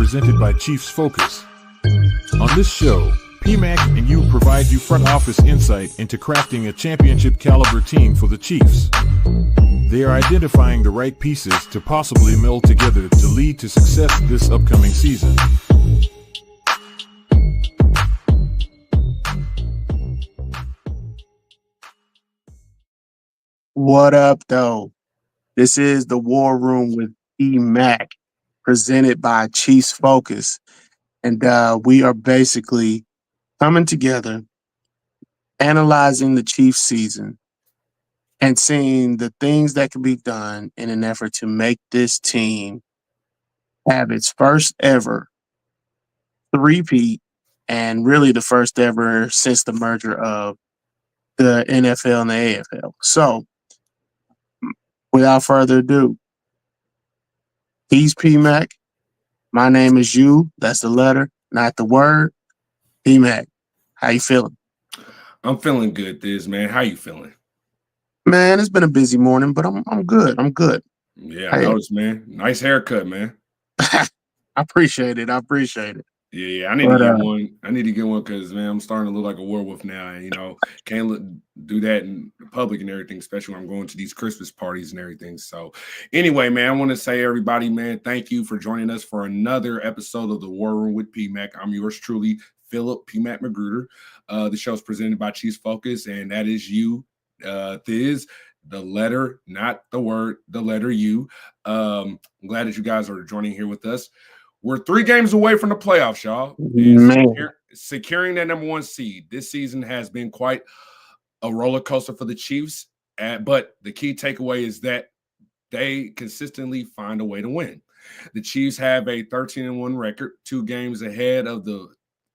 presented by Chiefs Focus. On this show, PMAC and you provide you front office insight into crafting a championship caliber team for the Chiefs. They are identifying the right pieces to possibly meld together to lead to success this upcoming season. What up, though? This is the War Room with PMAC, presented by Chiefs Focus. And we are basically coming together, analyzing the Chiefs season, and seeing the things that can be done in an effort to make this team have its first ever three-peat, and really the first ever since the merger of the NFL and the AFL. So, without further ado, he's PMAC. My name is you. That's the letter, not the word. PMAC, how you feeling? I'm feeling good, Thiz, man. How you feeling? Man, it's been a busy morning, but I'm good. I'm good. Yeah, I noticed, man. Nice haircut, man. I appreciate it. Yeah, I need to get one. I need to get one because, man, I'm starting to look like a werewolf now, and can't do that in public and everything, especially when I'm going to these Christmas parties and everything. So, anyway, man, I want to say, everybody, man, thank you for joining us for another episode of the War Room with PMAC. I'm yours truly, Philip PMAC Magruder. The show is presented by Chiefs Focus, and that is you, Thiz. The letter, not the word, the letter U. I'm glad that you guys are joining here with us. We're 3 games away from the playoffs, y'all. And securing that number 1 seed this season has been quite a roller coaster for the Chiefs. But the key takeaway is that they consistently find a way to win. The Chiefs have a 13-1 record, 2 games ahead of the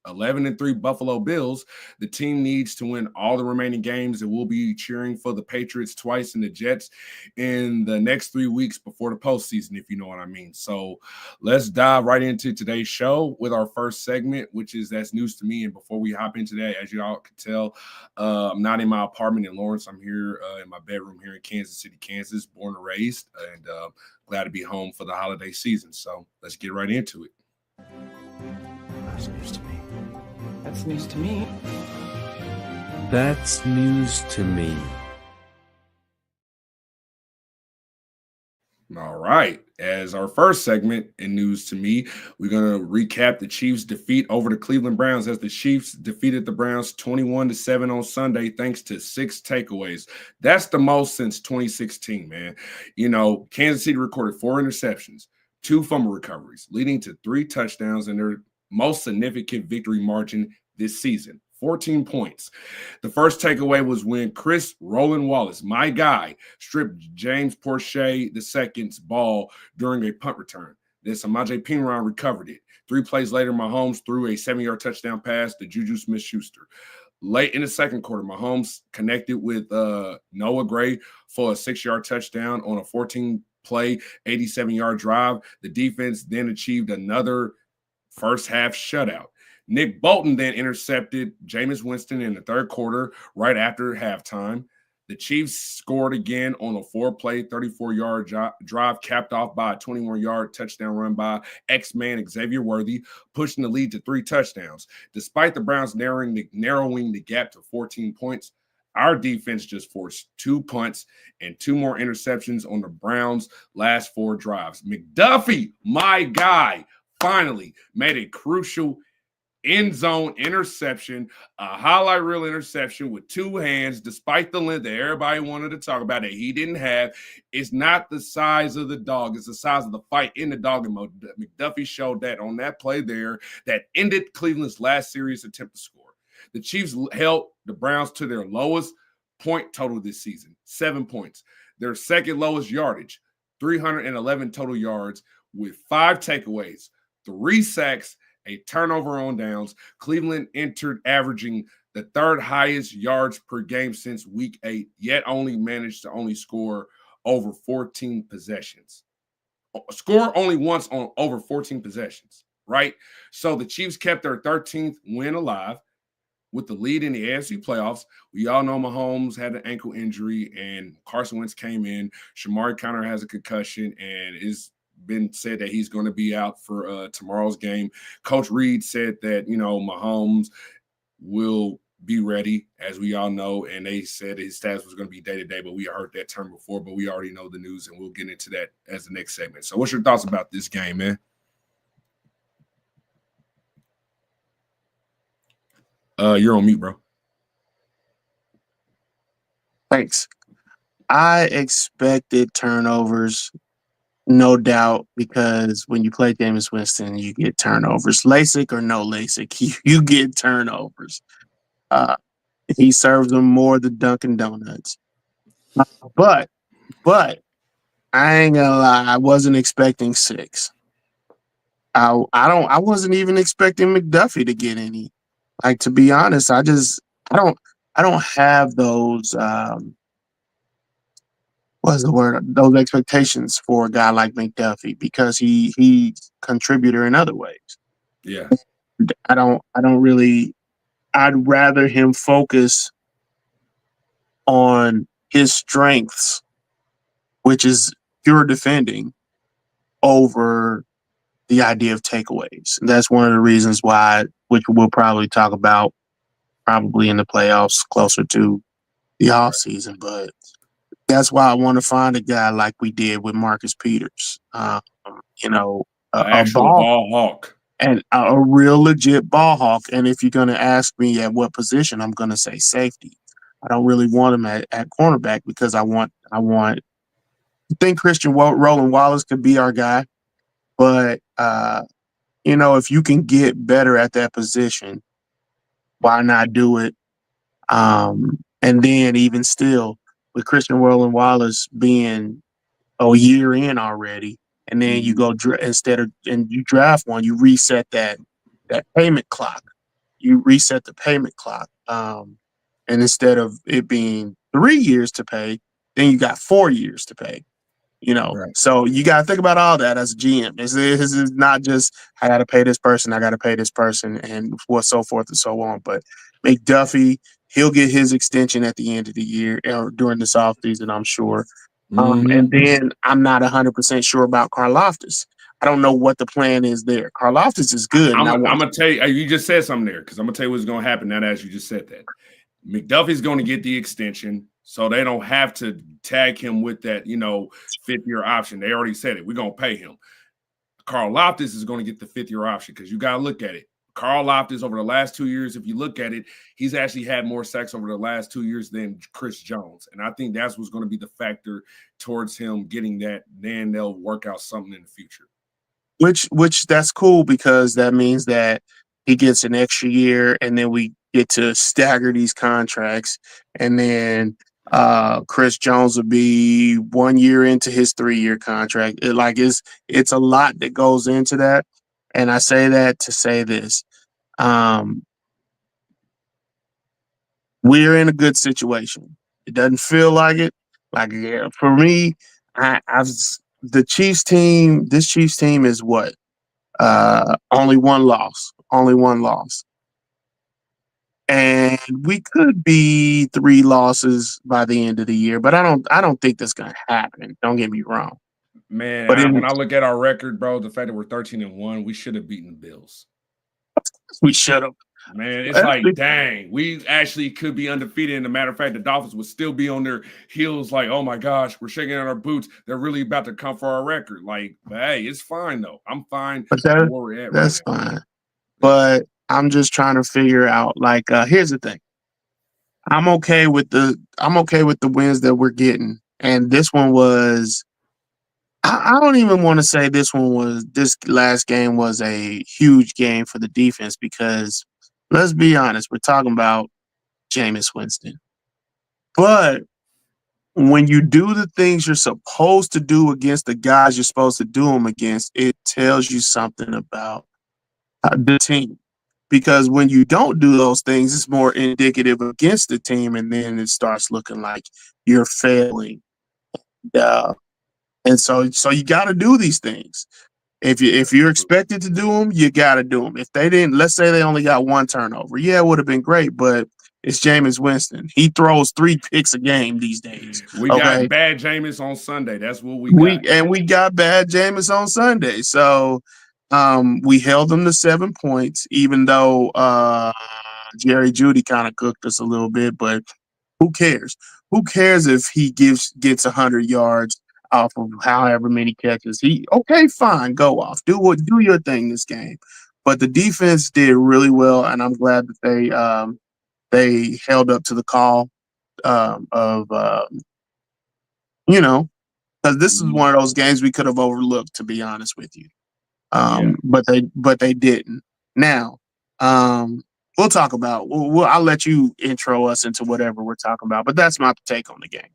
11-3 Buffalo Bills. The team needs to win all the remaining games, and we'll be cheering for the Patriots twice and the Jets in the next 3 weeks before the postseason, if you know what I mean. So let's dive right into today's show with our first segment, which is That's News to Me. And before we hop into that, as you all can tell, I'm not in my apartment in Lawrence. I'm here in my bedroom here in Kansas City, Kansas, born and raised, and glad to be home for the holiday season. So let's get right into it. That's news to me. That's news to me. That's news to me. All right. As our first segment in News to Me, we're going to recap the Chiefs' defeat over the Cleveland Browns as the Chiefs defeated the Browns 21-7 on Sunday thanks to 6 takeaways. That's the most since 2016, man. Kansas City recorded 4 interceptions, 2 fumble recoveries, leading to 3 touchdowns in their most significant victory margin this season, 14 points. The first takeaway was when Chris Roland Wallace, my guy, stripped James Proche II's ball during a punt return. Then Samaje Perine recovered it. 3 plays later, Mahomes threw a 7-yard touchdown pass to Juju Smith-Schuster. Late in the second quarter, Mahomes connected with Noah Gray for a 6-yard touchdown on a 14-play, 87-yard drive. The defense then achieved another first half shutout. Nick Bolton then intercepted Jameis Winston in the third quarter right after halftime. The Chiefs scored again on a 4-play, 34-yard drive capped off by a 21-yard touchdown run by X-Man Xavier Worthy, pushing the lead to 3 touchdowns. Despite the Browns narrowing the gap to 14 points, our defense just forced 2 punts and 2 more interceptions on the Browns' last 4 drives. McDuffie, my guy, finally made a crucial end zone interception, a highlight reel interception with 2 hands, despite the length that everybody wanted to talk about that he didn't have. It's not the size of the dog, it's the size of the fight in the dog mode. McDuffie showed that on that play there that ended Cleveland's last serious attempt to score. The Chiefs held the Browns to their lowest point total this season, 7 points. Their second lowest yardage, 311 total yards with 5 takeaways, 3 sacks, a turnover on downs. Cleveland entered averaging the 3rd highest yards per game since week 8, yet managed to score over 14 possessions. Score only once on over 14 possessions, right? So the Chiefs kept their 13th win alive with the lead in the AFC playoffs. We all know Mahomes had an ankle injury and Carson Wentz came in. Shamari Conner has a concussion and is been said that he's going to be out for tomorrow's game. Coach Reed said that, Mahomes will be ready, as we all know, and they said his status was going to be day-to-day, but we heard that term before, but we already know the news, and we'll get into that as the next segment. So what's your thoughts about this game, man? You're on mute, bro. Thanks. I expected turnovers, no doubt, because when you play Jameis Winston, you get turnovers. LASIK or no LASIK, you get turnovers. He serves them more than Dunkin' Donuts. But I ain't gonna lie, I wasn't expecting 6. I wasn't even expecting McDuffie to get any. Like, to be honest, I don't have those what's the word? Those expectations for a guy like McDuffie because he's contributor in other ways. Yeah. I don't really. I'd rather him focus on his strengths, which is pure defending, over the idea of takeaways. And that's one of the reasons why, which we'll probably talk about probably in the playoffs closer to the offseason. But that's why I want to find a guy like we did with Marcus Peters. Actual ball hawk. And a real legit ball hawk. And if you're going to ask me at what position, I'm going to say safety. I don't really want him at cornerback because I think Christian Roland Wallace could be our guy. But, if you can get better at that position, why not do it? And then even still, with Christian Roland Wallace being a year in already, and then you go and you draft one, you reset that payment clock. You reset the payment clock. And instead of it being 3 years to pay, then you got 4 years to pay. Right. So you got to think about all that as a GM. This is not just I got to pay this person, and so forth and so on. But McDuffie, he'll get his extension at the end of the year or during this offseason, I'm sure. And then I'm not 100% sure about Karlaftis. I don't know what the plan is there. Karlaftis is good. I'm going to tell you, you just said something there because I'm going to tell you what's going to happen now as you just said that. McDuffie's going to get the extension, so they don't have to tag him with that, 5th-year option. They already said it. We're going to pay him. Karlaftis is going to get the 5th-year option because you got to look at it. Karlaftis over the last 2 years, if you look at it, he's actually had more sacks over the last 2 years than Chris Jones. And I think that's what's going to be the factor towards him getting that. Then they'll work out something in the future. Which that's cool because that means that he gets an extra year and then we get to stagger these contracts. And then Chris Jones will be 1 year into his 3-year contract. It's a lot that goes into that. And I say that to say this. We're in a good situation. It doesn't feel like it. For me, this Chiefs team is what? Only one loss. And we could be 3 losses by the end of the year, but I don't think that's gonna happen. Don't get me wrong. Man, but when I look at our record, bro, the fact that we're 13-1, we should have beaten the Bills. We should have. Man, it's dang, we actually could be undefeated. And a matter of fact, the Dolphins would still be on their heels like, oh my gosh, we're shaking out our boots. They're really about to come for our record. But hey, it's fine though. I'm fine where we're at. That's fine. But I'm just trying to figure out, here's the thing. I'm okay with the wins that we're getting. And this one was I don't even want to say this last game was a huge game for the defense because let's be honest, we're talking about Jameis Winston. But when you do the things you're supposed to do against the guys you're supposed to do them against, it tells you something about the team. Because when you don't do those things, it's more indicative against the team, and then it starts looking like you're failing. And so you got to do these things. If you're expected to do them, you got to do them. If they didn't, let's say they only got 1 turnover. Yeah, it would have been great, but It's Jameis Winston. He throws 3 picks a game these days. We got bad Jameis on Sunday. That's what we got. We got bad Jameis on Sunday. So we held them to 7 points, even though Jerry Jeudy kind of cooked us a little bit, but who cares? Who cares if he gets 100 yards off of however many catches? Okay, fine, go off. Do your thing this game. But the defense did really well, and I'm glad that they held up to the call because this is one of those games we could have overlooked, to be honest with you. But they didn't. Now, we'll talk about. I'll let you intro us into whatever we're talking about. But that's my take on the game.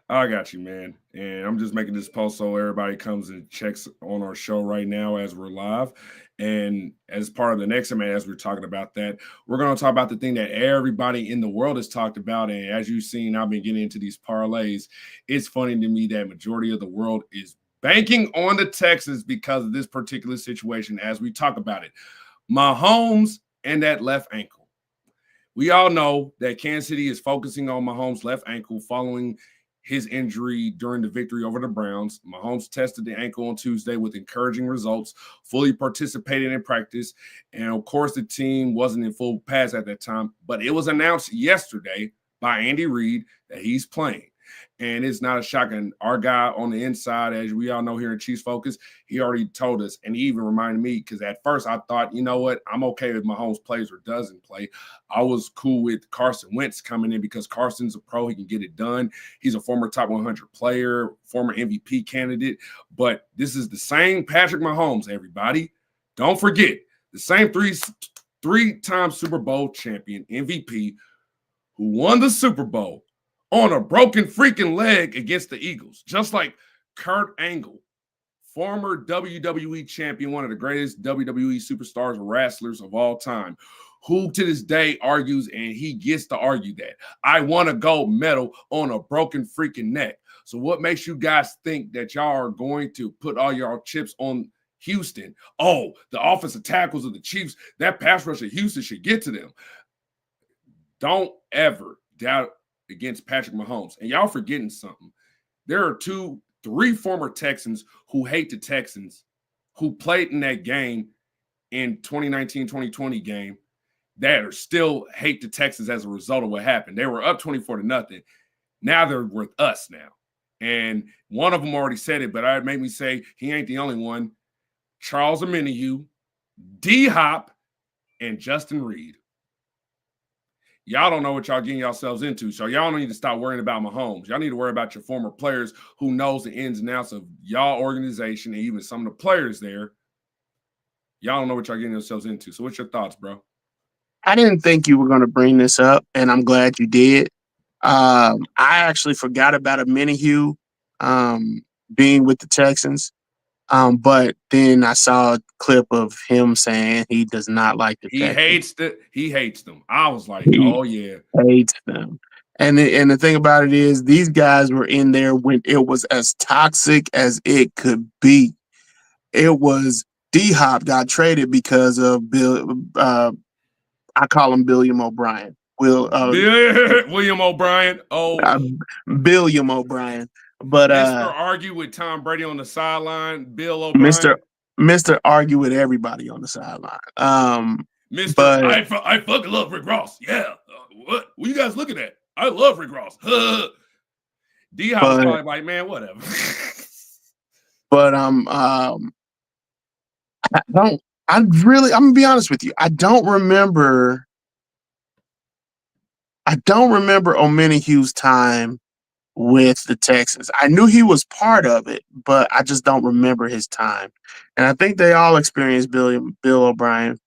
I got you, man. And I'm just making this post so everybody comes and checks on our show right now as we're live. And as part of the next segment, as we're talking about that, we're going to talk about the thing that everybody in the world has talked about. And as you've seen, I've been getting into these parlays. It's funny to me that majority of the world is banking on the Texans because of this particular situation as we talk about it. Mahomes and that left ankle. We all know that Kansas City is focusing on Mahomes' left ankle following his injury during the victory over the Browns. Mahomes tested the ankle on Tuesday with encouraging results, fully participated in practice. And of course, the team wasn't in full pass at that time, but it was announced yesterday by Andy Reid that he's playing. And it's not a shock. And our guy on the inside, as we all know here in Chiefs Focus, he already told us, and he even reminded me, because at first I thought, you know what, I'm okay if Mahomes plays or doesn't play. I was cool with Carson Wentz coming in because Carson's a pro. He can get it done. He's a former top 100 player, former MVP candidate. But this is the same Patrick Mahomes, everybody. Don't forget, the same three-time Super Bowl champion, MVP, who won the Super Bowl on a broken freaking leg against the Eagles, just like Kurt Angle, former WWE champion, one of the greatest WWE superstars or wrestlers of all time, who to this day argues, and he gets to argue that I won a gold medal on a broken freaking neck. So what makes you guys think that y'all are going to put all y'all chips on Houston? Oh, the offensive tackles of the Chiefs, that pass rush of Houston should get to them. Don't ever doubt against Patrick Mahomes. And y'all forgetting something. There are 3 former Texans who hate the Texans who played in that game in 2019-2020 game that are still hate the Texans as a result of what happened. They were up 24-0. Now they're with us now. And one of them already said it, but it made me say he ain't the only one. Charles Omenihu, D-Hop, and Justin Reed. Y'all don't know what y'all getting yourselves into, so y'all don't need to stop worrying about Mahomes. Y'all need to worry about your former players who knows the ins and outs of y'all organization and even some of the players there. Y'all don't know what y'all getting yourselves into. So what's your thoughts, bro? I didn't think you were going to bring this up, and I'm glad you did. I actually forgot about Omenihu being with the Texans. But then I saw a clip of him saying he does not like the Texans. He hates them. I was like, oh yeah, hates them. And the thing about it is, these guys were in there when it was as toxic as it could be. It was D-Hop got traded because of Bill. I call him William O'Brien. William O'Brien. William O'Brien. But Mr. Argue with Tom Brady on the sideline, Bill O'Brien. Mr. Argue with everybody on the sideline. I fucking love Rick Ross. Yeah. What you guys looking at? I love Rick Ross. D-Hop was probably like, man, whatever. But I'm gonna be honest with you. I don't remember Omenihu's time with the Texans. I knew he was part of it, but I just don't remember his time. And I think they all experienced Bill O'Brien.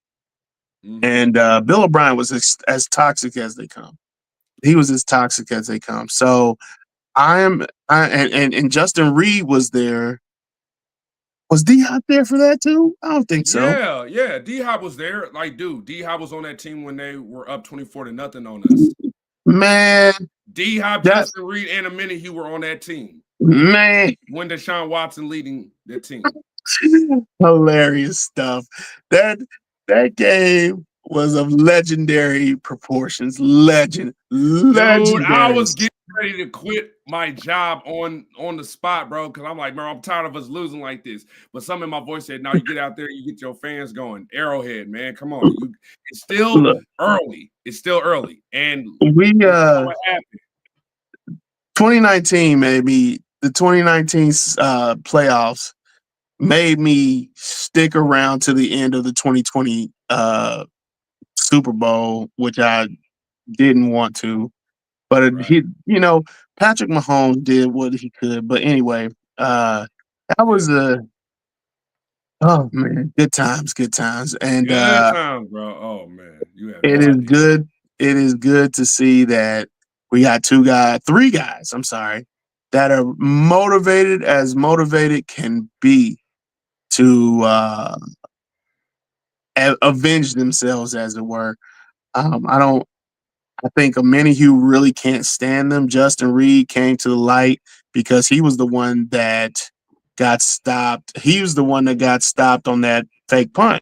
Mm-hmm. And Bill O'Brien was as toxic as they come. He was as toxic as they come. So and Justin Reed was there. Was D-Hop there for that too? I don't think so. Yeah. D-Hop was there. Like, dude, D-Hop was on that team when they were up 24-0 on us. Man. D-Hop, Justin Reed, and Omenihu were on that team. Man. When Deshaun Watson leading the team. Hilarious stuff. That game was of legendary proportions. Dude, I Legendary. was getting ready to quit my job on the spot, bro, because I'm like, man, I'm tired of us losing like this. But something in my voice said, no, you get out there, you get your fans going. Arrowhead, man, come on. It's still Look, early. It's still early. And we you know what happened. 2019 made me the 2019 playoffs made me stick around to the end of the 2020 Super Bowl, which I didn't want to. But Right. Patrick Mahomes did what he could. But anyway, that was oh man, good times, and Good times, bro. Oh man, you have it no is idea. good. It is good to see that we got three guys. I'm sorry, that are motivated as motivated can be to avenge themselves, as it were. I don't. I think many who really can't stand them. Justin Reed came to the light because he was the one that got stopped. He was the one that got stopped on that fake punt,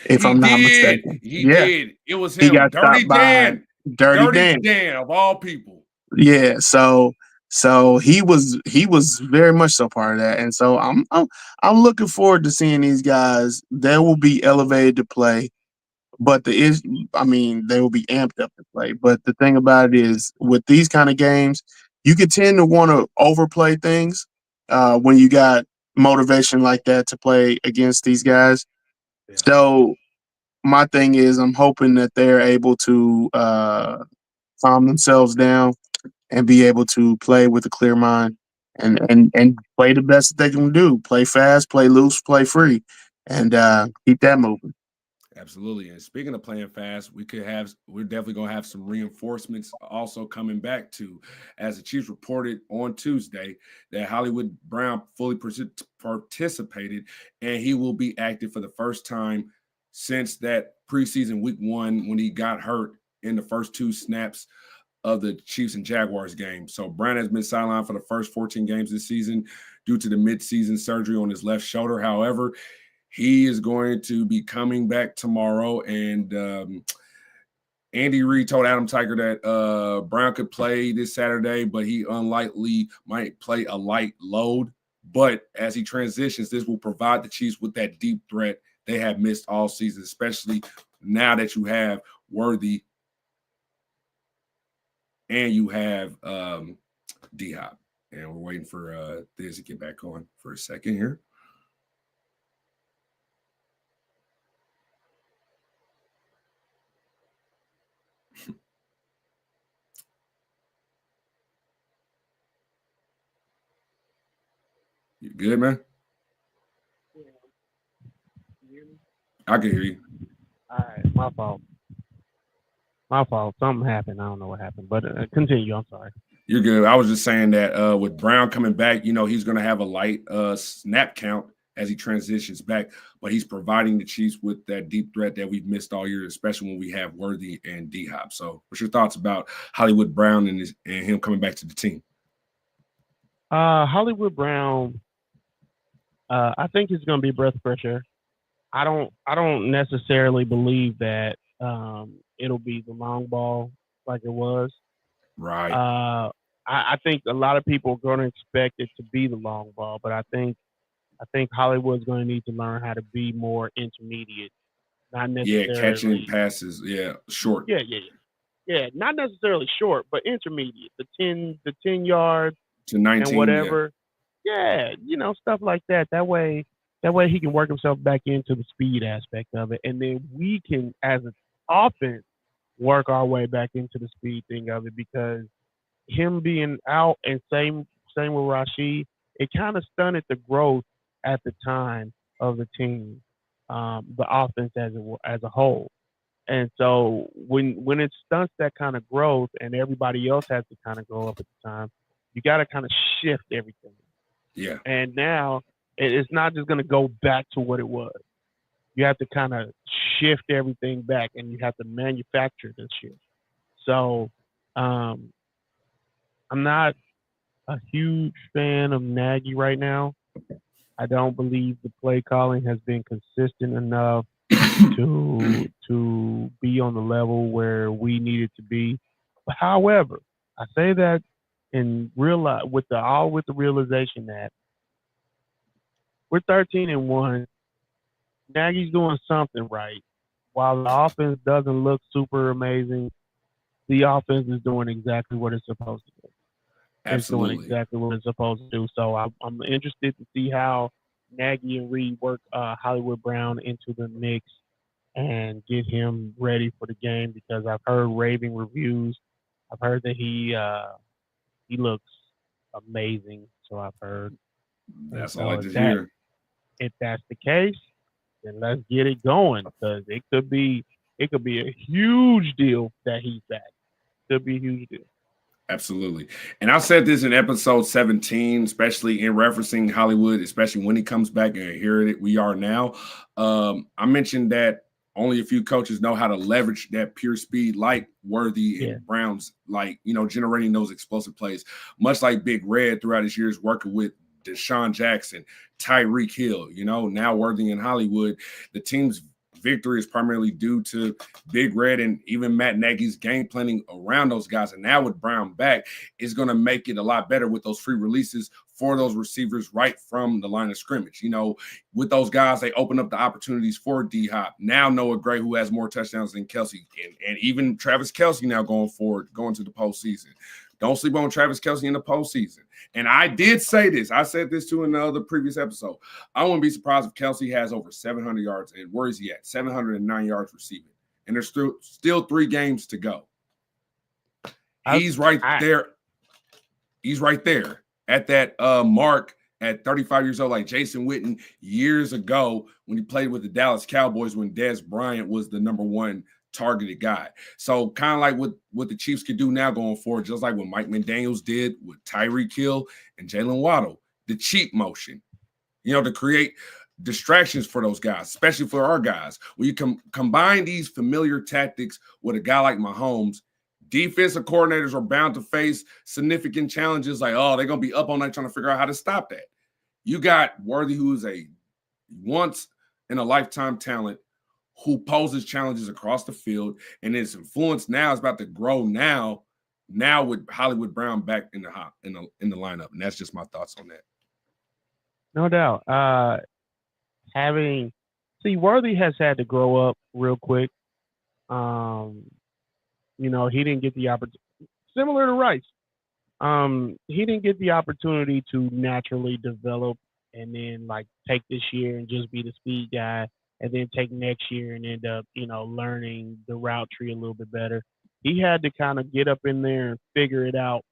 if He I'm not did. mistaken. He Yeah, did. It was he him. got Dirty stopped by Dan. Dirty Dirty Dan. Dan of all people. Yeah, so he was very much so part of that, and so I'm looking forward to seeing these guys. They will be elevated to play. But they will be amped up to play. But the thing about it is, with these kind of games, you can tend to want to overplay things when you got motivation like that to play against these guys. Yeah. So my thing is, I'm hoping that they're able to calm themselves down and be able to play with a clear mind and play the best that they can do. Play fast, play loose, play free, and keep that moving. Absolutely. And speaking of playing fast, we're definitely going to have some reinforcements also coming back to, as the Chiefs reported on Tuesday, that Hollywood Brown fully participated and he will be active for the first time since that preseason week 1 when he got hurt in the first 2 snaps of the Chiefs and Jaguars game. So Brown has been sidelined for the first 14 games this season due to the midseason surgery on his left shoulder. However, he is going to be coming back tomorrow, and Andy Reid told Adam Tiger that Brown could play this Saturday, but he unlikely might play a light load. But as he transitions, this will provide the Chiefs with that deep threat they have missed all season, especially now that you have Worthy and you have D-Hop. And we're waiting for this to get back on for a second here. You good, man? I can hear you. All right, my fault. My fault. Something happened. I don't know what happened, but continue. I'm sorry. You're good. I was just saying that with Brown coming back, he's going to have a light snap count as he transitions back, but he's providing the Chiefs with that deep threat that we've missed all year, especially when we have Worthy and D-Hop. So what's your thoughts about Hollywood Brown and him coming back to the team? Hollywood Brown, I think it's going to be a breath of fresh air. I don't necessarily believe that it'll be the long ball like it was. Right. I think a lot of people are going to expect it to be the long ball, but I think Hollywood's going to need to learn how to be more intermediate, not necessarily catching passes, short. Yeah, not necessarily short, but intermediate, the 10 yards to 19 and whatever. Yeah, stuff like that. That way he can work himself back into the speed aspect of it, and then we can, as an offense, work our way back into the speed thing of it, because him being out and same with Rashid, it kind of stunted the growth at the time of the team, the offense as a whole. And so when it stunts that kind of growth and everybody else has to kind of grow up at the time, you got to kind of shift everything. Yeah. And now it's not just going to go back to what it was. You have to kind of shift everything back, and you have to manufacture this shift. So I'm not a huge fan of Nagy right now. I don't believe the play calling has been consistent enough to be on the level where we needed to be. However, I say that in with the realization that we're 13-1. Nagy's doing something right. While the offense doesn't look super amazing, the offense is doing exactly what it's supposed to do. It's doing Absolutely. exactly what it's supposed to do. So I'm interested to see how Nagy and Reed work Hollywood Brown into the mix and get him ready for the game, because I've heard raving reviews. I've heard that he looks amazing. So I've heard. That's so all I like to hear. If that's the case, then let's get it going, because it could be a huge deal that he's back. Could be a huge deal. Absolutely. And I said this in episode 17, especially in referencing Hollywood, especially when he comes back, and here we are now. I mentioned that only a few coaches know how to leverage that pure speed, like Worthy and Brown's, like, generating those explosive plays, much like Big Red throughout his years working with Deshaun Jackson, Tyreek Hill, now Worthy in Hollywood. The team's victory is primarily due to Big Red and even Matt Nagy's game planning around those guys. And now with Brown back, it's going to make it a lot better with those free releases for those receivers right from the line of scrimmage. With those guys, they open up the opportunities for D-Hop. Now Noah Gray, who has more touchdowns than Kelce, and even Travis Kelce now going to the postseason. Don't sleep on Travis Kelce in the postseason. And I did say this. I said this too in the other previous episode. I wouldn't be surprised if Kelce has over 700 yards. And where is he at? 709 yards receiving. And there's still 3 games to go. He's right there. He's right there at that mark at 35 years old, like Jason Witten years ago when he played with the Dallas Cowboys when Dez Bryant was the number 1 targeted guy. So kind of like what the Chiefs could do now going forward, just like what Mike McDaniels did with Tyreek Hill and Jalen Waddle, the cheat motion, to create distractions for those guys, especially for our guys. When you combine these familiar tactics with a guy like Mahomes, defensive coordinators are bound to face significant challenges like, they're going to be up all night trying to figure out how to stop that. You got Worthy, who's a once-in-a-lifetime talent, who poses challenges across the field, and his influence now is about to grow now with Hollywood Brown back in the lineup. And that's just my thoughts on that. No doubt. Worthy has had to grow up real quick. He didn't get the opportunity, similar to Rice. He didn't get the opportunity to naturally develop and then take this year and just be the speed guy, and then take next year and end up, learning the route tree a little bit better. He had to kind of get up in there and figure it out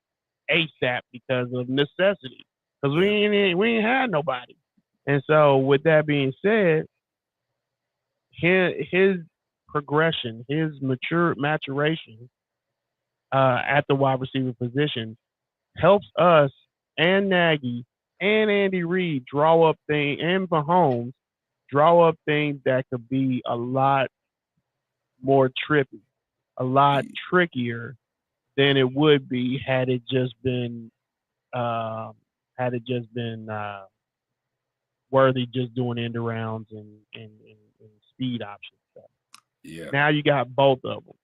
ASAP because of necessity, because we ain't had nobody. And so with that being said, his progression, his maturation at the wide receiver position helps us and Nagy and Andy Reid draw up things, and Mahomes draw up things that could be a lot more trippy, a lot trickier than it would be had it just been Worthy just doing end arounds and speed options stuff. Yeah. Now you got both of them.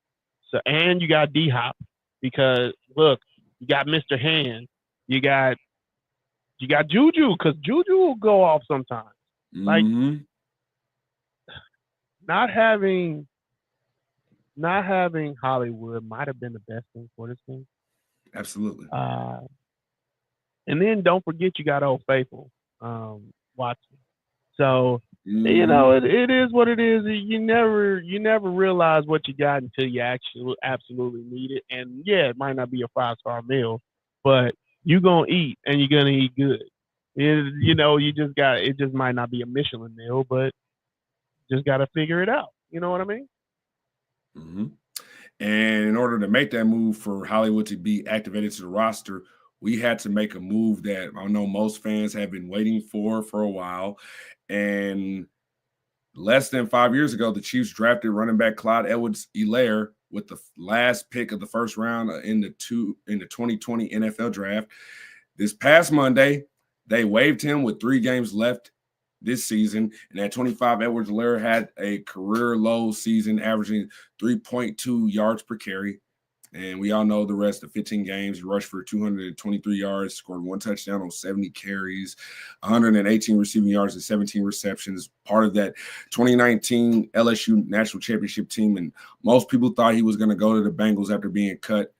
So, and you got D-Hop, because look, you got Mr. Hand, you got Juju, because Juju will go off sometimes. Like, not having Hollywood might have been the best thing for this team. Absolutely. And then don't forget you got Old Faithful, Watson. So it is what it is. You never realize what you got until you actually absolutely need it. And yeah, it might not be a 5-star meal, but you're gonna eat and you're gonna eat good. It just might not be a Michelin meal, but just got to figure it out. You know what I mean? Mm-hmm. And in order to make that move for Hollywood to be activated to the roster, we had to make a move that I know most fans have been waiting for a while. And less than 5 years ago, the Chiefs drafted running back Clyde Edwards-Helaire with the last pick of the first round in the 2020 NFL draft. This past Monday, they waived him with 3 games left this season. And at 25, Edwards-Helaire had a career low season, averaging 3.2 yards per carry. And we all know the rest of 15 games. He rushed for 223 yards, scored 1 touchdown on 70 carries, 118 receiving yards and 17 receptions. Part of that 2019 LSU National Championship team. And most people thought he was going to go to the Bengals after being cut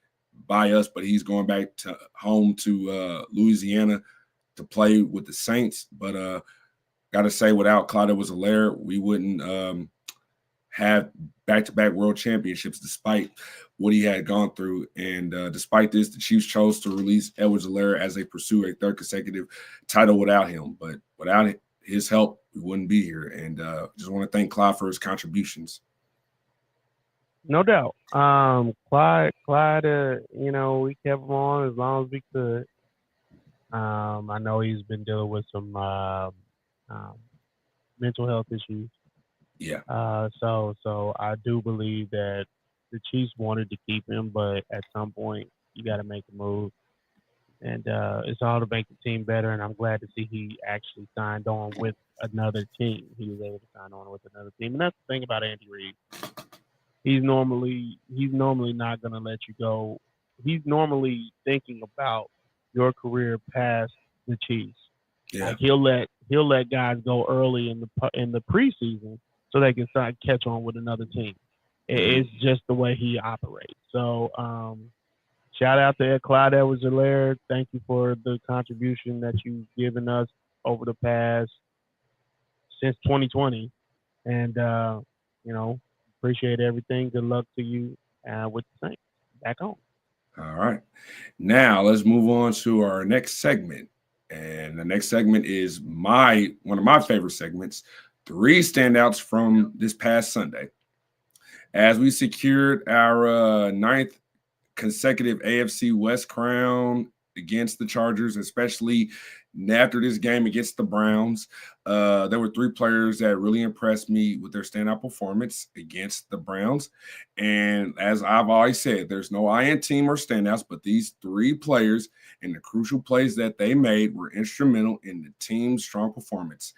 by us, but he's going back to home to Louisiana to play with the Saints. But got to say, without Clyde Edwards-Helaire, we wouldn't have back-to-back world championships despite what he had gone through. And despite this, the Chiefs chose to release Edwards-Helaire as they pursue a third consecutive title without him. But without his help, we wouldn't be here. And just want to thank Clyde for his contributions. No doubt. Clyde, we kept him on as long as we could. I know he's been dealing with some mental health issues. Yeah. So I do believe that the Chiefs wanted to keep him, but at some point you got to make a move, and it's all to make the team better. And I'm glad to see he actually signed on with another team. He was able to sign on with another team, and that's the thing about Andy Reid. He's normally not going to let you go. He's normally thinking about your career past the Chiefs. Yeah. Like he'll let guys go early in the preseason so they can start catch on with another team. It's just the way he operates. So shout out to Clyde Edwards-Helaire. Thank you for the contribution that you've given us over the past since 2020, and appreciate everything. Good luck to you with the Saints. Back on. All right. Now let's move on to our next segment. And the next segment is one of my favorite segments, 3 standouts from this past Sunday. As we secured our 9th consecutive AFC West crown against the Chargers, especially after this game against the Browns, there were 3 players that really impressed me with their standout performance against the Browns. And as I've always said, there's no I in team or standouts, but these 3 players and the crucial plays that they made were instrumental in the team's strong performance.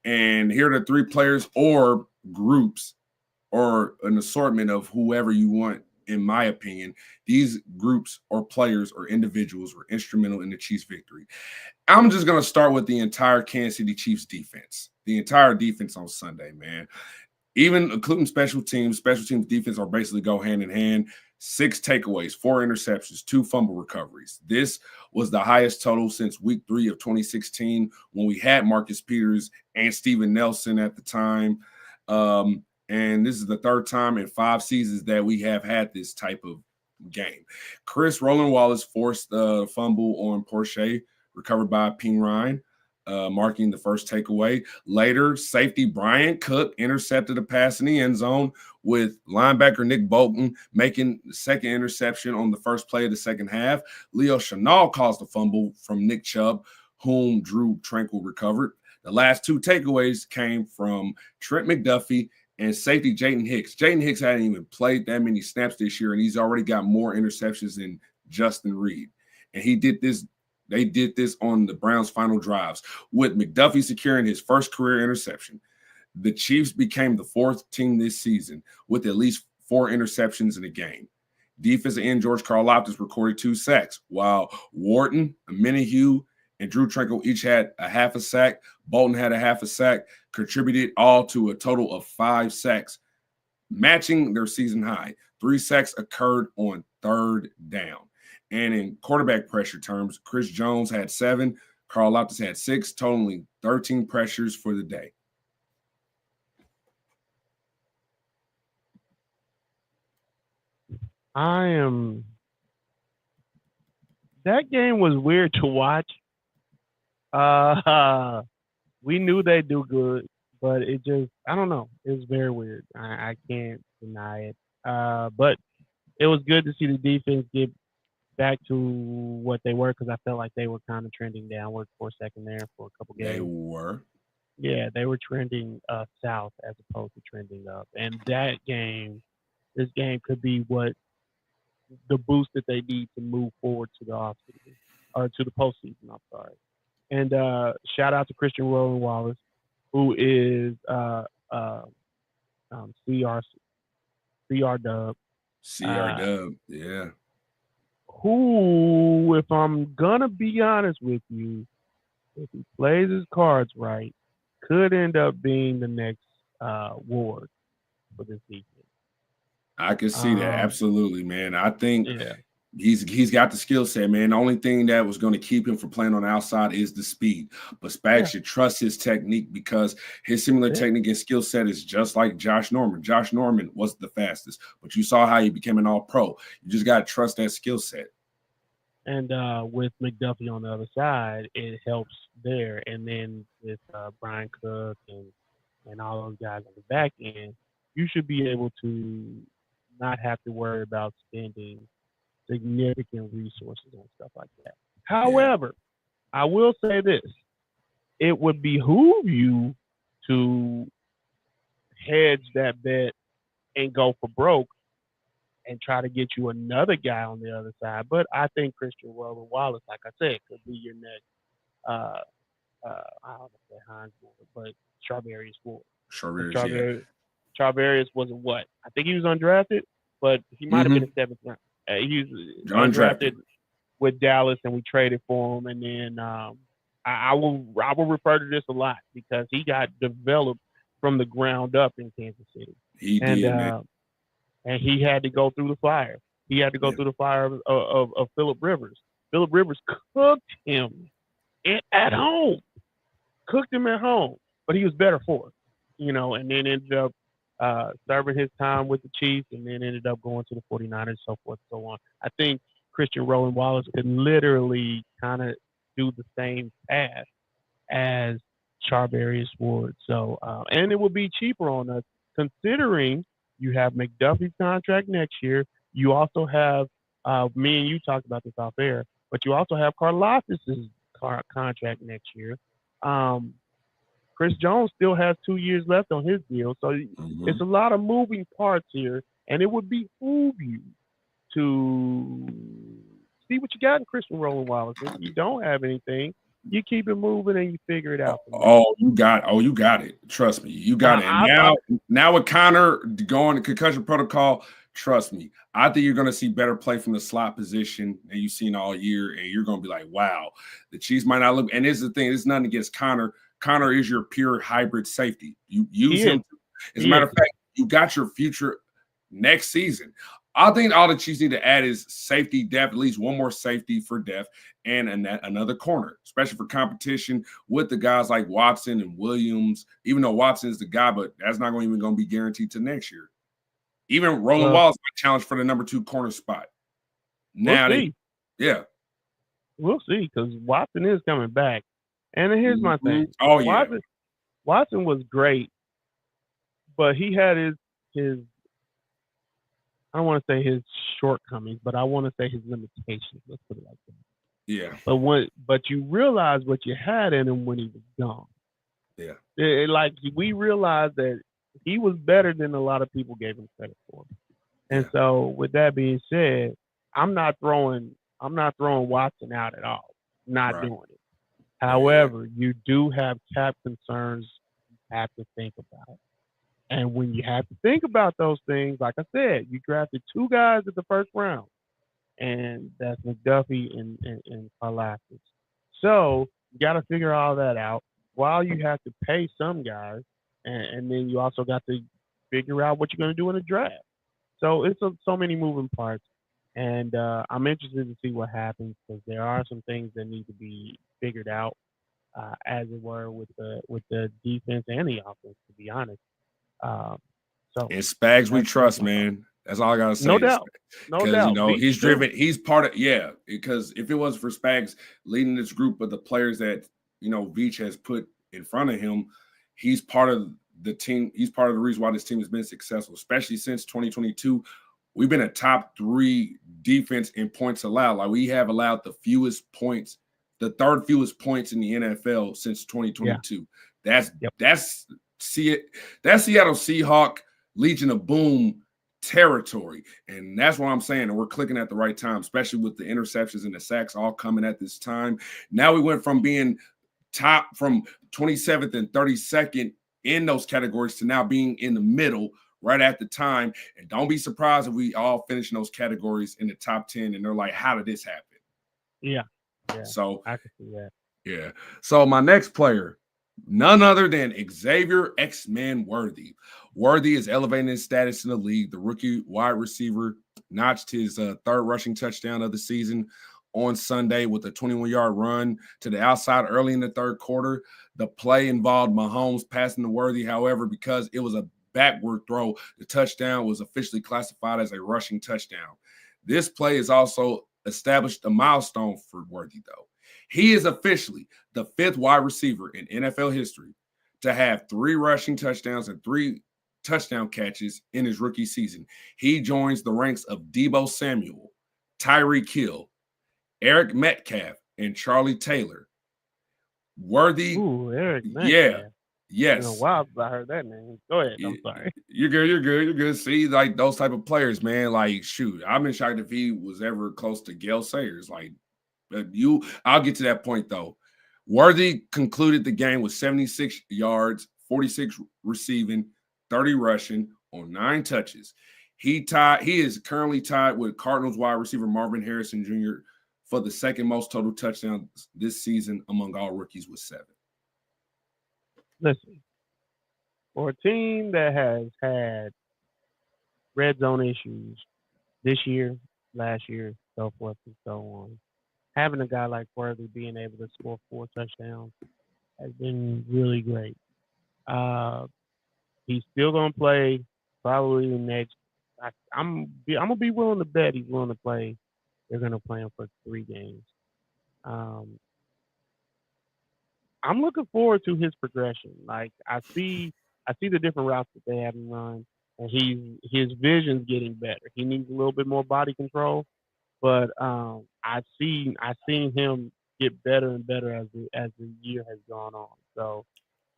And here are the 3 players or groups or an assortment of whoever you want. In my opinion, these groups or players or individuals were instrumental in the Chiefs' victory. I'm just going to start with the entire Kansas City Chiefs defense, the entire defense on Sunday, man. Even including special teams defense are basically go hand in hand. 6 takeaways, 4 interceptions, 2 fumble recoveries. This was the highest total since week 3 of 2016 when we had Marcus Peters and Steven Nelson at the time. And this is the 3rd time in 5 seasons that we have had this type of game. Chris Roland Wallace forced a fumble on Porsche, recovered by Ping Ryan, marking the first takeaway. Later, safety Brian Cook intercepted a pass in the end zone, with linebacker Nick Bolton making the 2nd interception on the first play of the second half. Leo Chenal caused a fumble from Nick Chubb, whom Drew Tranquil recovered. The last 2 takeaways came from Trent McDuffie and safety Jaden Hicks. Jaden Hicks hadn't even played that many snaps this year, and he's already got more interceptions than Justin Reed. And he did this. They did this on the Browns' final drives, with McDuffie securing his first career interception. The Chiefs became the 4th team this season with at least 4 interceptions in a game. Defensive end George Karlaftis recorded 2 sacks, while Wharton, Minihue, and Drew Tranquil each had a half a sack. Bolton had a half a sack, contributed all to a total of 5 sacks, matching their season high. 3 sacks occurred on 3rd down. And in quarterback pressure terms, Chris Jones had 7, Karlaftis had 6, totaling 13 pressures for the day. That game was weird to watch. We knew they'd do good, but it just, I don't know. It was very weird. I can't deny it. But it was good to see the defense get back to what they were, because I felt like they were kind of trending downward for a second there for a couple games. They were. Yeah, they were trending south as opposed to trending up. And this game could be what the boost that they need to move forward to the offseason, or to the postseason, I'm sorry. And shout out to Christian Roland Wallace. who is CR Dub, CR Dub, yeah. who, if I'm gonna be honest with you, if he plays his cards right, could end up being the next Ward for this defense. I can see that. Absolutely, man. I think Yeah. he's got the skill set, man. The only thing that was going to keep him from playing on the outside is the speed. But Spags should trust his technique because his similar technique and skill set is just like Josh Norman. Josh Norman wasn't the fastest, but you saw how he became an all-pro. You just got to trust that skill set. And with McDuffie on the other side, it helps there. And then with Brian Cook and all those guys on the back end, you should be able to not have to worry about spending significant resources on stuff like that. However, I will say this. It would behoove you to hedge that bet and go for broke and try to get you another guy on the other side. But I think Christian Wallace, like I said, could be your next, I don't know if Hines Ward, but Charvarius Ward. Charvarius wasn't what? I think he was undrafted, but he might have been a seventh round. He was undrafted with Dallas, and we traded for him. And then I will refer to this a lot because he got developed from the ground up in Kansas City. He did, man. And he had to go through the fire. He had to go through the fire of Phillip Rivers. Phillip Rivers cooked him at home. Cooked him at home. But he was better for it, and then ended up serving his time with the Chiefs and then ended up going to the 49ers, so forth and so on. I think Christian Roland Wallace could literally kind of do the same path as Charvarius Ward. So, and it would be cheaper on us considering you have McDuffie's contract next year. You also have, me and you talked about this off air, but you also have Karlaftis' contract next year. Chris Jones still has 2 years left on his deal. So it's a lot of moving parts here, and it would behoove you to see what you got in Christian Roland Wallace. If you don't have anything, you keep it moving and you figure it out. You got it. Trust me, you got it. And now with Connor going to concussion protocol, trust me, I think you're going to see better play from the slot position than you've seen all year, and you're going to be like, wow, the Chiefs might not look. And here's the thing: it's nothing against Connor. Connor is your pure hybrid safety. You use him. As a matter of fact, you got your future next season. I think all the Chiefs need to add is safety depth, at least one more safety for depth, and another corner, especially for competition with the guys like Watson and Williams. Even though Watson is the guy, but that's not even going to be guaranteed to next year. Even Roland Wallace might challenge for the number 2 corner spot. Now, we'll see. We'll see because Watson is coming back. And here's my thing. Watson was great, but he had his I don't want to say his shortcomings, but I want to say his limitations. Let's put it like that. Yeah. But you realize what you had in him when he was gone. Yeah. We realized that he was better than a lot of people gave him credit for. And so with that being said, I'm not throwing Watson out at all. Not doing it. However, you do have cap concerns you have to think about. And when you have to think about those things, like I said, you drafted 2 guys at the first round, and that's McDuffie and Karlaftis. So you got to figure all that out while you have to pay some guys, and then you also got to figure out what you're going to do in the draft. So it's so many moving parts, and I'm interested to see what happens because there are some things that need to be figured out, as it were, with the defense and the offense, to be honest. And Spags, we trust, man. That's all I gotta say. No doubt. Because he's driven. He's part of because if it wasn't for Spags leading this group of the players that Veach has put in front of him, he's part of the team. He's part of the reason why this team has been successful, especially since 2022. We've been a top 3 defense in points allowed. Like we have allowed the fewest points, the 3rd fewest points in the NFL since 2022. That's Seattle Seahawk Legion of Boom territory. And that's what I'm saying. And we're clicking at the right time, especially with the interceptions and the sacks all coming at this time. Now we went from being top from 27th and 32nd in those categories to now being in the middle right at the time. And don't be surprised if we all finish in those categories in the top 10 and they're like, how did this happen? Yeah. So I can see that. Yeah. So my next player, none other than Xavier X-Man Worthy. Worthy is elevating his status in the league. The rookie wide receiver notched his third rushing touchdown of the season on Sunday with a 21-yard run to the outside early in the third quarter. The play involved Mahomes passing to Worthy. However, because it was a backward throw, the touchdown was officially classified as a rushing touchdown. This play has also established a milestone for Worthy, though. He is officially the fifth wide receiver in NFL history to have 3 rushing touchdowns and 3 touchdown catches in his rookie season. He joins the ranks of Deebo Samuel, Tyreek Hill, Eric Metcalf, and Charlie Taylor. Worthy. Ooh, Eric Metcalf. Yeah. Yes. It's been a while since I heard that name. Go ahead. I'm sorry. You're good. See, like those type of players, man. Like, shoot, I've been shocked if he was ever close to Gale Sayers. Like, I'll get to that point though. Worthy concluded the game with 76 yards, 46 receiving, 30 rushing on 9 touches. He is currently tied with Cardinals wide receiver Marvin Harrison Jr. for the second most total touchdowns this season among all rookies with 7. Listen, for a team that has had red zone issues this year, last year, so forth and so on, having a guy like Worthy being able to score 4 touchdowns has been really great. He's still going to play probably the next. I'm gonna be willing to bet he's willing to play. They're going to play him for 3 games. I'm looking forward to his progression. Like I see the different routes that they have him run, and his vision's getting better. He needs a little bit more body control, but I've seen him get better and better as the year has gone on. So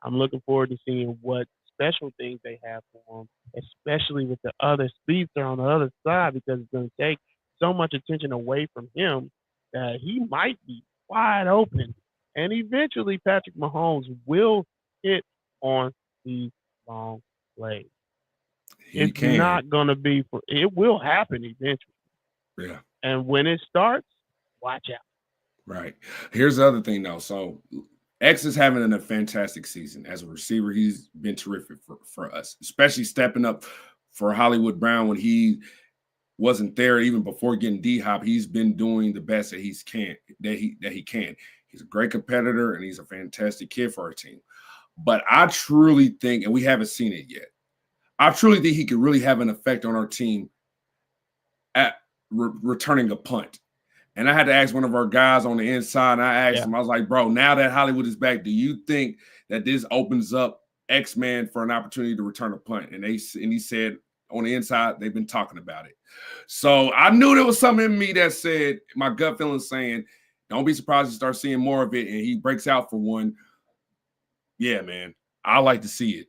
I'm looking forward to seeing what special things they have for him, especially with the other speedster on the other side, because it's going to take so much attention away from him that he might be wide open. And eventually, Patrick Mahomes will hit on these long plays. It's not going to be it will happen eventually. Yeah. And when it starts, watch out. Right. Here's the other thing, though. So X is having a fantastic season. As a receiver, he's been terrific for us, especially stepping up for Hollywood Brown when he wasn't there even before getting D-Hop. He's been doing the best that he can. He's a great competitor, and he's a fantastic kid for our team. But I truly think, and we haven't seen it yet, I truly think he could really have an effect on our team at returning a punt. And I had to ask one of our guys on the inside, and I asked him, I was like, bro, now that Hollywood is back, do you think that this opens up X-Man for an opportunity to return a punt? And he said, on the inside, they've been talking about it. So I knew there was something in me that said, my gut feeling saying, don't be surprised to start seeing more of it, and he breaks out for one. Yeah, man, I like to see it.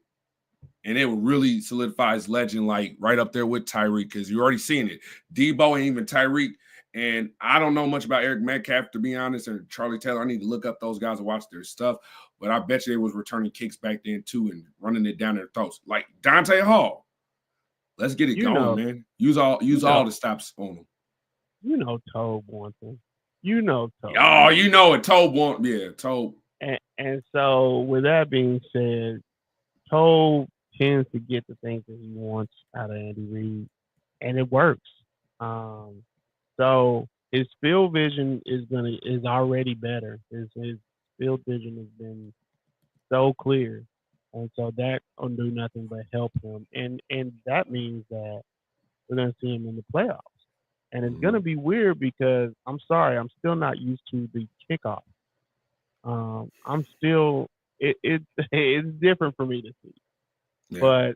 And it would really solidify his legend, like right up there with Tyreek, because you're already seeing it. Deebo and even Tyreek. And I don't know much about Eric Metcalf, to be honest, and Charlie Taylor. I need to look up those guys and watch their stuff. But I bet you they was returning kicks back then, too, and running it down their throats. Like Dante Hall. Let's get it going, man. Use all the stops on them. You know Tobe wants him. You know Tobe. Oh, you know it. Tobe wants, yeah, Tobe. And so with that being said, Tobe tends to get the things that he wants out of Andy Reid, and it works. So his field vision is already better. His field vision has been so clear, and so that will do nothing but help him. And that means that we're going to see him in the playoffs. And it's going to be weird because I'm sorry, I'm still not used to the kickoff. I'm still it's different for me to see, but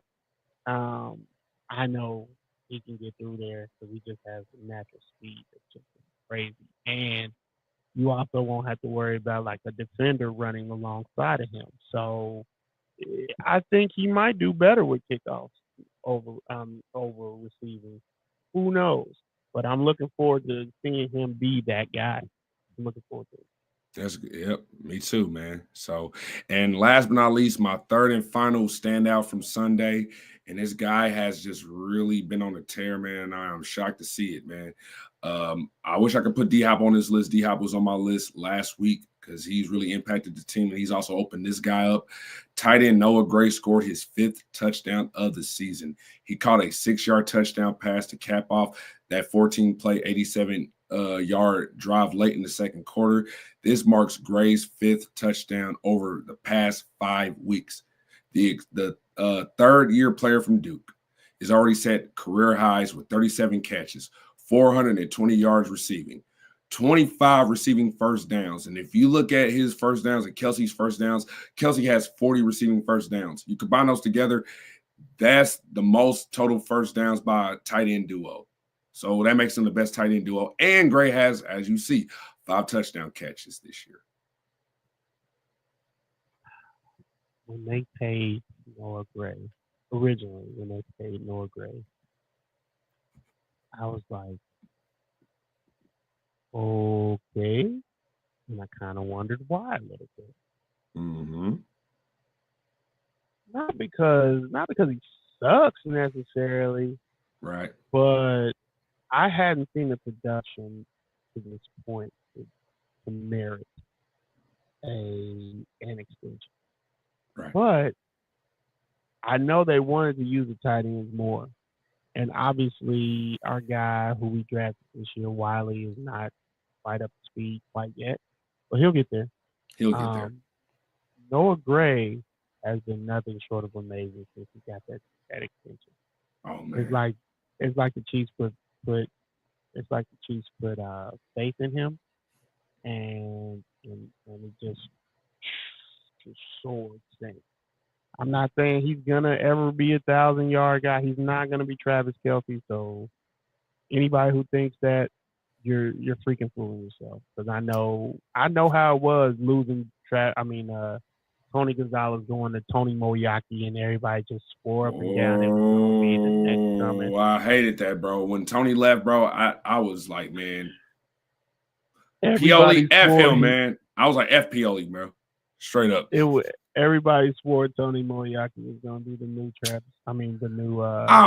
I know he can get through there because he just has natural speed that's just crazy, and you also won't have to worry about like a defender running alongside of him. So I think he might do better with kickoffs over receiving. Who knows? But I'm looking forward to seeing him be that guy. I'm looking forward to it. That's good. Yep, me too, man. So, and last but not least, my third and final standout from Sunday. And this guy has just really been on a tear, man. And I'm shocked to see it, man. I wish I could put D-Hop on this list. D-Hop was on my list last week because he's really impacted the team, and he's also opened this guy up. Tight end Noah Gray scored his 5th touchdown of the season. He caught a 6-yard touchdown pass to cap off that 14-play, 87-yard drive late in the second quarter. This marks Gray's 5th touchdown over the past 5 weeks. The third-year player from Duke has already set career highs with 37 catches, 420 yards receiving, 25 receiving first downs. And if you look at his first downs and Kelsey's first downs, Kelsey has 40 receiving first downs. You combine those together, that's the most total first downs by a tight end duo. So that makes them the best tight end duo. And Gray has, as you see, 5 touchdown catches this year. When they paid Noah Gray, originally when they paid Noah Gray, I was like, okay. And I kind of wondered why a little bit. Mm-hmm. Not because he sucks necessarily, Right. but I hadn't seen the production to this point to merit an extension. Right. But I know they wanted to use the tight ends more. And obviously our guy who we drafted this year, Wiley, is not quite up to speed quite yet. But he'll get there. He'll get there. Noah Gray has been nothing short of amazing since he got that extension. Oh man. It's like the Chiefs put faith in him, and it just soared since. I'm not saying he's gonna ever be a 1,000-yard guy. He's not gonna be Travis Kelce. So anybody who thinks that, you're freaking fooling yourself. Because I know how it was losing. Tony Gonzalez going to Tony Moyaki, and everybody just swore up and down it was going to be the next coming. I hated that, bro. When Tony left, bro, I was like, man, Pioli, F him, man. I was like, F Pioli, bro. Straight up. Everybody swore Tony Moyaki was going to be the new Travis. I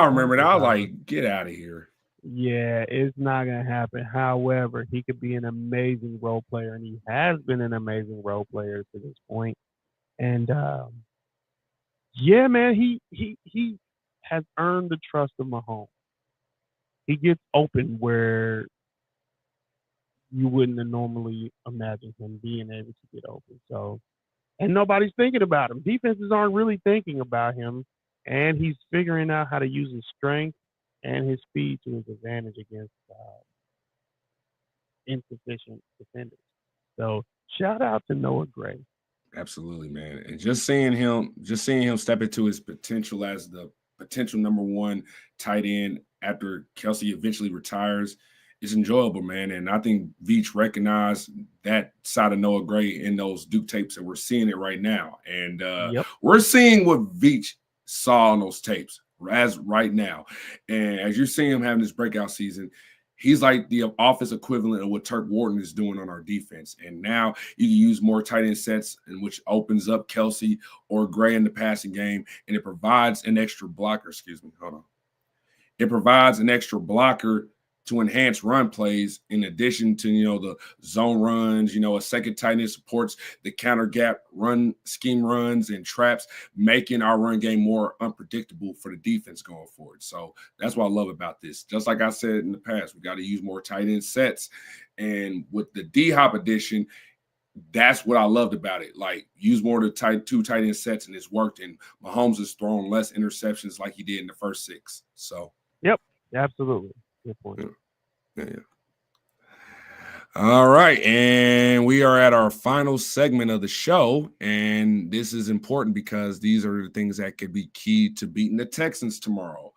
remember that. I was like, get out of here. Yeah, it's not going to happen. However, he could be an amazing role player, and he has been an amazing role player to this point. And yeah, man, he has earned the trust of Mahomes. He gets open where you wouldn't have normally imagined him being able to get open. So, and nobody's thinking about him. Defenses aren't really thinking about him, and he's figuring out how to use his strength and his speed to his advantage against insufficient defenders. So, shout out to Noah Gray. Absolutely, man. And just seeing him step into his potential as the potential number 1 tight end after Kelsey eventually retires is enjoyable, man. And I think Veach recognized that side of Noah Gray in those Duke tapes, and we're seeing it right now. And we're seeing what Veach saw on those tapes as right now. And as you're seeing him having this breakout season, he's like the office equivalent of what Turk Wharton is doing on our defense. And now you can use more tight end sets, in which opens up Kelsey or Gray in the passing game, and it provides an extra blocker. It provides an extra blocker to enhance run plays, in addition to, the zone runs. A second tight end supports the counter gap run scheme runs and traps, making our run game more unpredictable for the defense going forward. So that's what I love about this. Just like I said in the past, we got to use more tight end sets. And with the D-Hop edition, that's what I loved about it. Like, use more of the 2 tight end sets, and it's worked. And Mahomes has thrown less interceptions like he did in the first 6. So, yep, absolutely. Good point. Yeah. All right. And we are at our final segment of the show. And this is important because these are the things that could be key to beating the Texans tomorrow.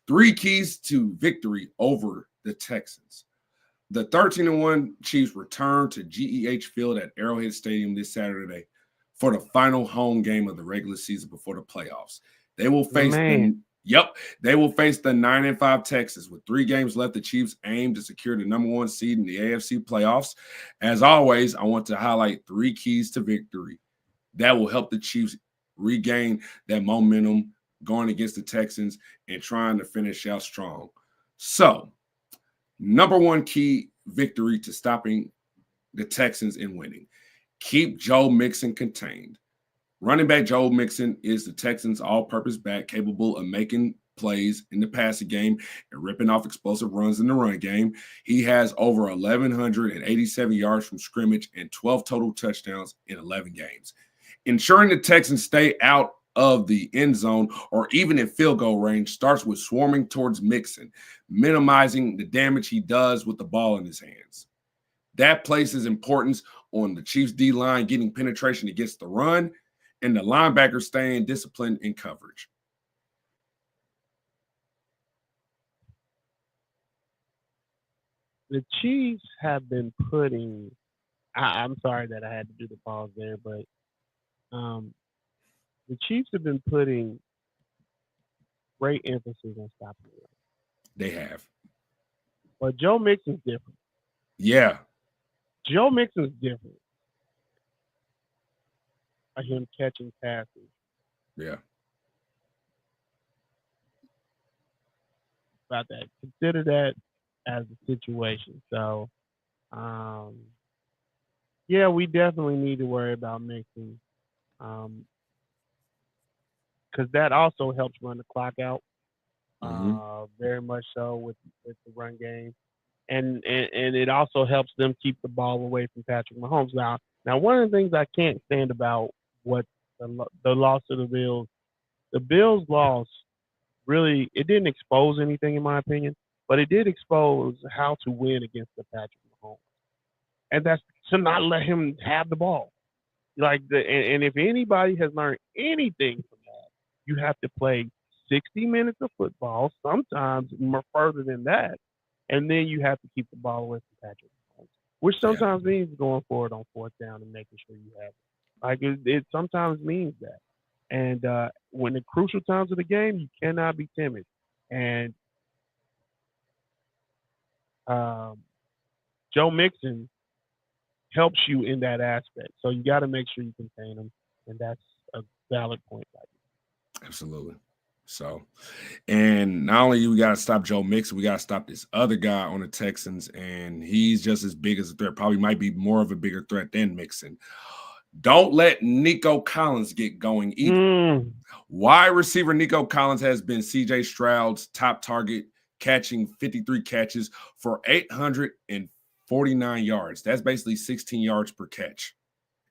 3 keys to victory over the Texans. The 13-1 Chiefs return to GEH Field at Arrowhead Stadium this Saturday for the final home game of the regular season before the playoffs. They will face Yep, they will face the 9-5 Texans. With 3 games left, the Chiefs aim to secure the number 1 seed in the AFC playoffs. As always, I want to highlight 3 keys to victory that will help the Chiefs regain that momentum going against the Texans and trying to finish out strong. So, number 1 key victory to stopping the Texans and winning: keep Joe Mixon contained. Running back Joe Mixon is the Texans' all-purpose back capable of making plays in the passing game and ripping off explosive runs in the run game. He has over 1,187 yards from scrimmage and 12 total touchdowns in 11 games. Ensuring the Texans stay out of the end zone or even in field goal range starts with swarming towards Mixon, minimizing the damage he does with the ball in his hands. That places importance on the Chiefs' D-line getting penetration against the run and the linebackers staying disciplined in coverage. The Chiefs have been putting. I'm sorry that I had to do the pause there, but the Chiefs have been putting great emphasis on stopping the run. They have. But Joe Mixon's different. Yeah. Joe Mixon's different. By him catching passes. Yeah. About that. Consider that as a situation. So, yeah, we definitely need to worry about Mixon. Because that also helps run the clock out. Very much so with the run game. And it also helps them keep the ball away from Patrick Mahomes. Now one of the things I can't stand about what the loss of the Bills loss really, it didn't expose anything in my opinion, but it did expose how to win against the Patrick Mahomes. And that's to not let him have the ball. And if anybody has learned anything from that, you have to play 60 minutes of football, sometimes more further than that, and then you have to keep the ball away from Patrick Mahomes, which sometimes means going for it on 4th down and making sure you have it. Like it sometimes means that. And when the crucial times of the game, you cannot be timid. And Joe Mixon helps you in that aspect. So you got to make sure you contain him, and that's a valid point. Absolutely. So, and not only we got to stop Joe Mixon, we got to stop this other guy on the Texans, and he's just as big as a threat. Probably might be more of a bigger threat than Mixon. Don't let Nico Collins get going either. Wide receiver Nico Collins has been C.J. Stroud's top target, catching 53 catches for 849 yards. That's basically 16 yards per catch.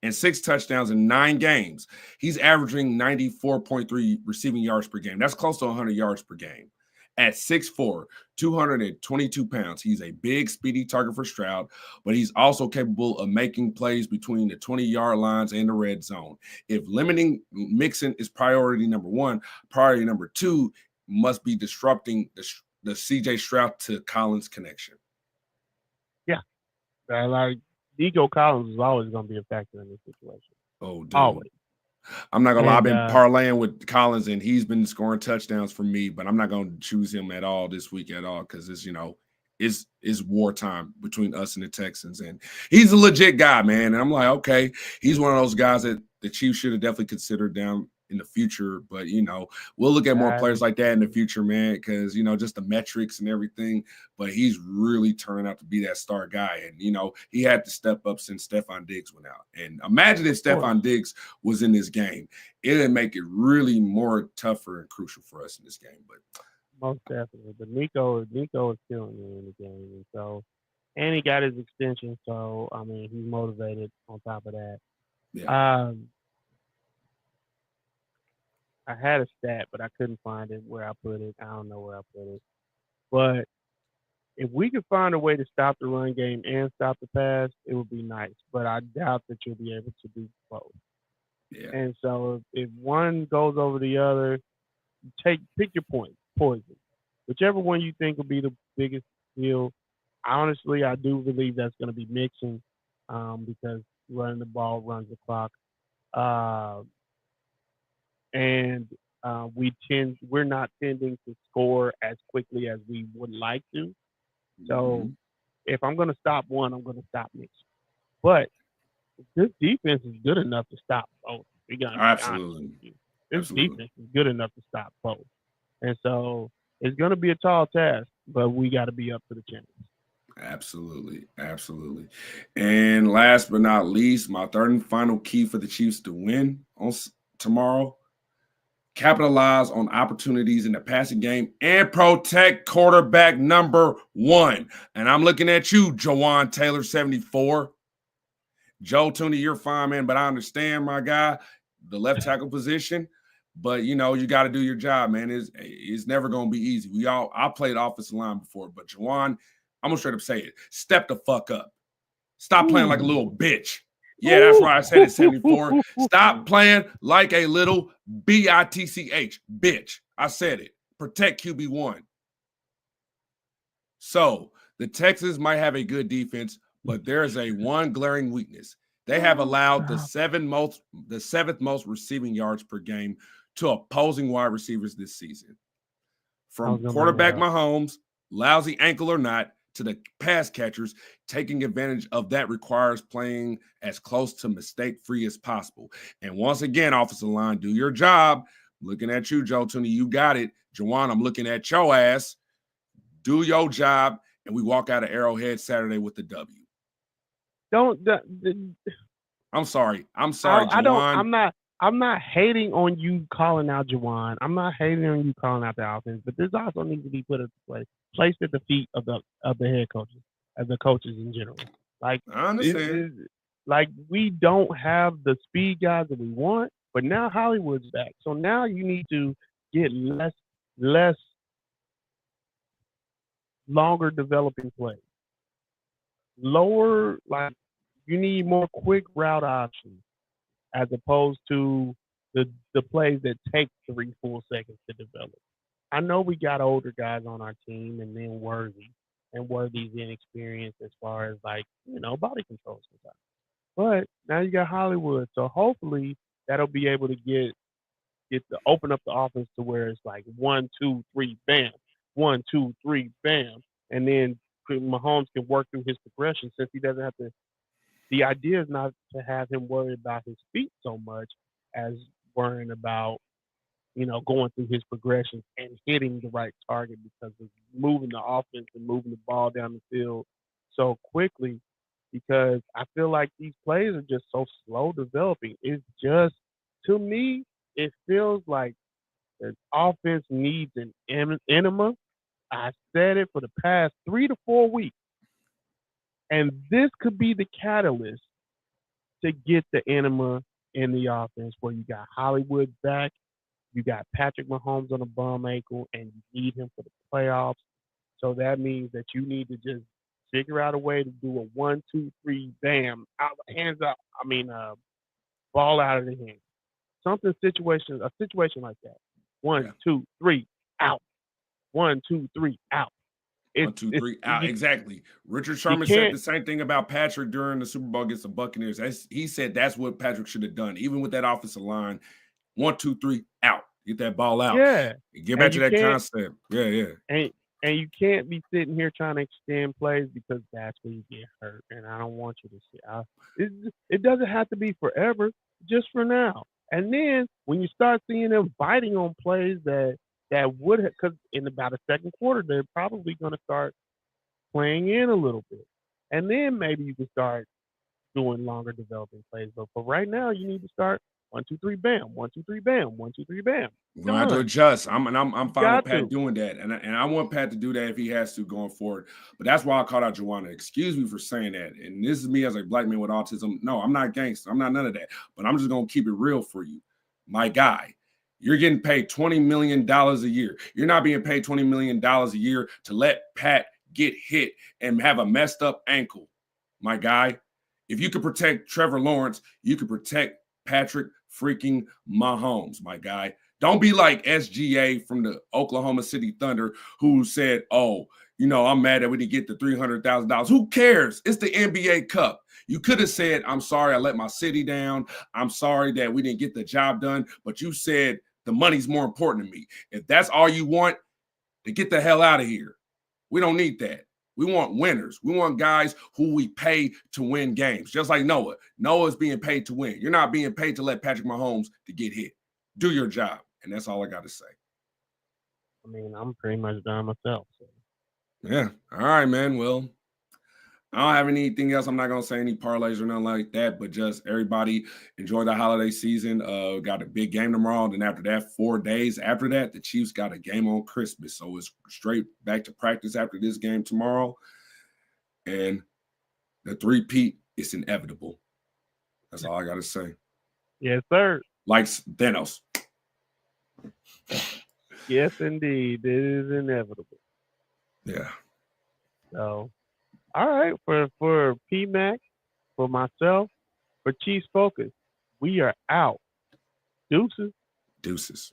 And 6 touchdowns in 9 games. He's averaging 94.3 receiving yards per game. That's close to 100 yards per game. At 6'4", 222 pounds, he's a big, speedy target for Stroud, but he's also capable of making plays between the 20-yard lines and the red zone. If limiting Mixon is priority number 1, priority number 2 must be disrupting the C.J. Stroud to Collins connection. Yeah. Like Nico Collins is always going to be a factor in this situation. Oh, dude. Always. I'm not going to lie, I've been parlaying with Collins, and he's been scoring touchdowns for me, but I'm not going to choose him at all this week at all because it's wartime between us and the Texans. And he's a legit guy, man. And I'm like, okay, he's one of those guys that the Chiefs should have definitely considered down in the future. But, we'll look at more players like that in the future, man, because, just the metrics and everything. But he's really turning out to be that star guy. And, he had to step up since Stephon Diggs went out. And imagine if Stephon Diggs was in this game. It'd make it really more tougher and crucial for us in this game. But most definitely. But Nico is killing me in the game. And he got his extension. So, I mean, he's motivated on top of that. Yeah. I had a stat, but I couldn't find it where I put it. I don't know where I put it. But if we could find a way to stop the run game and stop the pass, it would be nice. But I doubt that you'll be able to do both. Yeah. And so if one goes over the other, pick your poison. Whichever one you think will be the biggest deal. Honestly, I do believe that's going to be Mixon because running the ball runs the clock. And We're not tending to score as quickly as we would like to. So if I'm going to stop one, I'm going to stop Mixon. But this defense is good enough to stop both. We got to be honest with you. This defense is good enough to stop both. And so it's going to be a tall task, but we got to be up to the challenge. Absolutely. Absolutely. And last but not least, my third and final key for the Chiefs to win on tomorrow: capitalize on opportunities in the passing game and protect quarterback number one. And I'm looking at you, Jawan Taylor, 74. Joe Tooney, you're fine, man, but I understand, my guy, the left tackle position. But, you got to do your job, man. It's never going to be easy. I played offensive line before, but Jawan, I'm going to straight up say it. Step the fuck up. Stop playing like a little bitch. Yeah, that's right. I said it, 74. Stop playing like a little bitch, bitch. I said it. Protect QB1. So the Texans might have a good defense, but there is one glaring weakness. They have allowed the seventh most receiving yards per game to opposing wide receivers this season. From quarterback Mahomes, lousy ankle or not, to the pass catchers, taking advantage of that requires playing as close to mistake-free as possible. And once again, offensive line, do your job. Looking at you, Joe Tooney, you got it. Jawan, I'm looking at your ass. Do your job, and we walk out of Arrowhead Saturday with the W. I'm sorry, Jawan. I'm not hating on you calling out Jawan. I'm not hating on you calling out the offense, but this also needs to be placed at the feet of the head coaches, of the coaches in general. Like, I understand. We don't have the speed guys that we want, but now Hollywood's back. So now you need to get less longer developing plays. You need more quick route options as opposed to the plays that take 3 full seconds to develop. I know we got older guys on our team, and then Worthy, and Worthy's inexperienced as far as body control sometimes. But now you got Hollywood, so hopefully that'll be able to get to open up the offense to where it's like 1, 2, 3, bam, 1, 2, 3, bam, and then Mahomes can work through his progression since he doesn't have to. The idea is not to have him worry about his feet so much as worrying about going through his progressions and hitting the right target, because of moving the offense and moving the ball down the field so quickly, because I feel like these plays are just so slow developing. It's just, to me, it feels like the offense needs an enema. I said it for the past 3 to 4 weeks. And this could be the catalyst to get the enema in the offense, where you got Hollywood back, you got Patrick Mahomes on a bum ankle, and you need him for the playoffs. So that means that you need to just figure out a way to do a 1, 2, 3, bam, ball out of the hand. A situation like that. 1, 2, 3, out. 1, 2, 3, out. 1, 2, 3, out. Exactly. Richard Sherman said the same thing about Patrick during the Super Bowl against the Buccaneers. He said that's what Patrick should have done, even with that offensive line. 1, 2, 3, out. Get that ball out. Yeah. Get back to that concept. Yeah. And you can't be sitting here trying to extend plays, because that's where you get hurt. And I don't want you to see. It doesn't have to be forever, just for now. And then when you start seeing them biting on plays that would have, because in about a second quarter, they're probably going to start playing in a little bit. And then maybe you can start doing longer developing plays. But for right now, you need to start 1, 2, 3, bam, 1, 2, 3, bam, 1, 2, 3, bam. We're gonna have to adjust. I'm fine with Pat doing that, and I want Pat to do that if he has to going forward. But that's why I called out Joanna. Excuse me for saying that. And this is me as a black man with autism. No, I'm not gangster. I'm not none of that. But I'm just gonna keep it real for you, my guy. You're getting paid $20 million a year. You're not being paid $20 million a year to let Pat get hit and have a messed up ankle, my guy. If you could protect Trevor Lawrence, you could protect Patrick freaking Mahomes, my guy. Don't be like SGA from the Oklahoma City Thunder, who said, I'm mad that we didn't get the $300,000. Who cares? It's the NBA Cup. You could have said, I'm sorry I let my city down. I'm sorry that we didn't get the job done. But you said the money's more important to me. If that's all you want, then get the hell out of here. We don't need that. We want winners. We want guys who we pay to win games, just like Noah. Noah's being paid to win. You're not being paid to let Patrick Mahomes to get hit. Do your job, and that's all I got to say. I mean, I'm pretty much done myself. So. Yeah. All right, man. Well, I don't have anything else. I'm not going to say any parlays or nothing like that, but just everybody enjoy the holiday season. Got a big game tomorrow. And then after that, 4 days after that, the Chiefs got a game on Christmas. So it's straight back to practice after this game tomorrow. And the three-peat is inevitable. That's all I got to say. Yes, sir. Like Thanos. Yes, indeed. It is inevitable. Yeah. So, all right. For P-Mac, for myself, for Chiefs Focus, we are out. Deuces. Deuces.